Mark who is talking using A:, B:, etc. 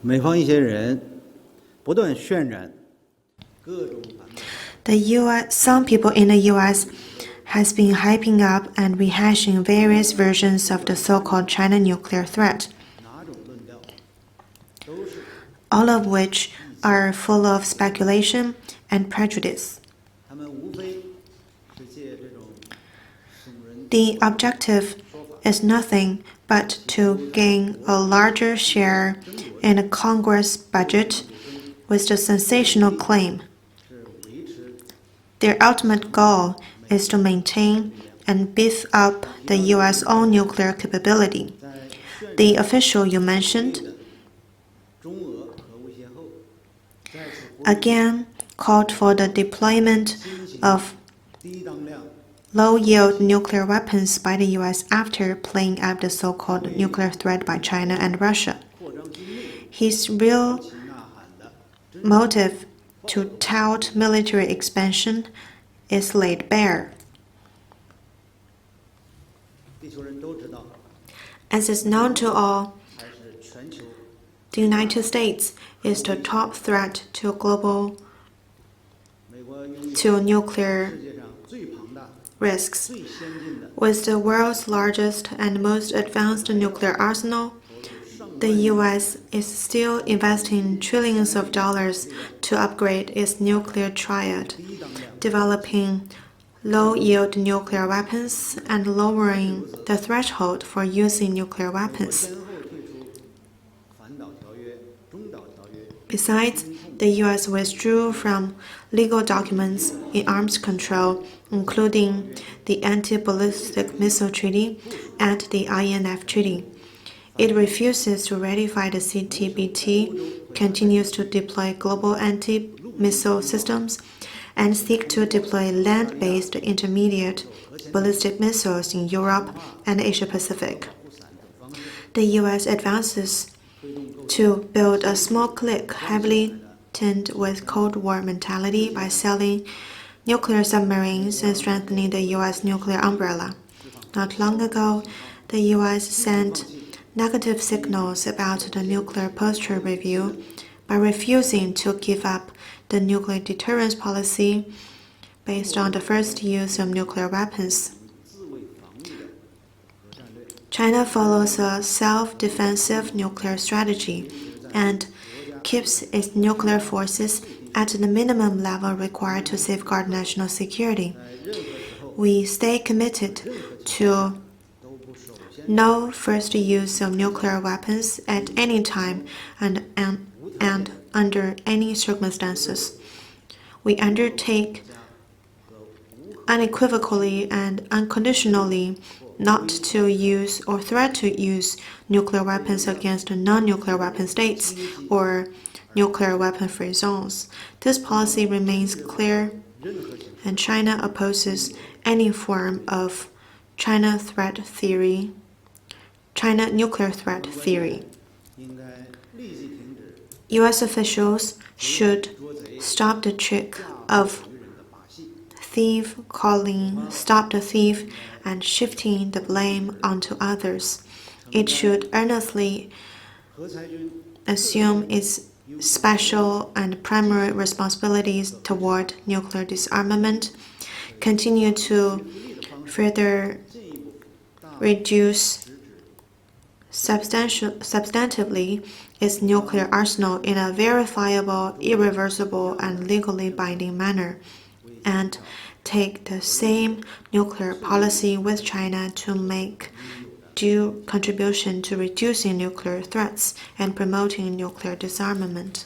A: 美方一些人不断渲染各种反对。
B: Some people in the U.S. has been hyping up and rehashing various versions of the so-called China nuclear threat, all of which are full of speculation and prejudice. The objective is nothing but to gain a larger share in a Congress budget with the sensational claim. Their ultimate goal is to maintain and beef up the U.S. own nuclear capability. The official you mentioned again called for the deployment of low-yield nuclear weapons by the U.S. after playing up the so-called nuclear threat by China and Russia. His real motive to tout military expansion is laid bare. As is known to all, the United States is the top threat to nuclear risks. With the world's largest and most advanced nuclear arsenal, the U.S. is still investing trillions of dollars to upgrade its nuclear triad, developing low-yield nuclear weapons and lowering the threshold for using nuclear weapons. Besides, the U.S. withdrew from legal documents in arms control, including the Anti-Ballistic Missile Treaty and the INF Treaty. It refuses to ratify the CTBT, continues to deploy global anti-missile systems, and seek to deploy land-based intermediate ballistic missiles in Europe and Asia-Pacific. The U.S. advances to build a small clique heavily tinged with Cold War mentality by selling nuclear submarines and strengthening the U.S. nuclear umbrella. Not long ago, the U.S. sent negative signals about the nuclear posture review by refusing to give up the nuclear deterrence policy based on the first use of nuclear weapons. China follows a self-defensive nuclear strategy and keeps its nuclear forces at the minimum level required to safeguard national security. We stay committed to no first use of nuclear weapons at any time and under any circumstances. We undertake unequivocally and unconditionally not to use or threat to use nuclear weapons against non-nuclear weapon states or nuclear weapon-free zones. This policy remains clear, and China opposes any form of China nuclear threat theory. U.S. officials should stop the trick of thief calling, stop the thief, and shifting the blame onto others. It should earnestly assume its special and primary responsibilities toward nuclear disarmament, continue to further reduce substantively its nuclear arsenal in a verifiable, irreversible, and legally binding manner, and take the same nuclear policy with China to make due contribution to reducing nuclear threats and promoting nuclear disarmament.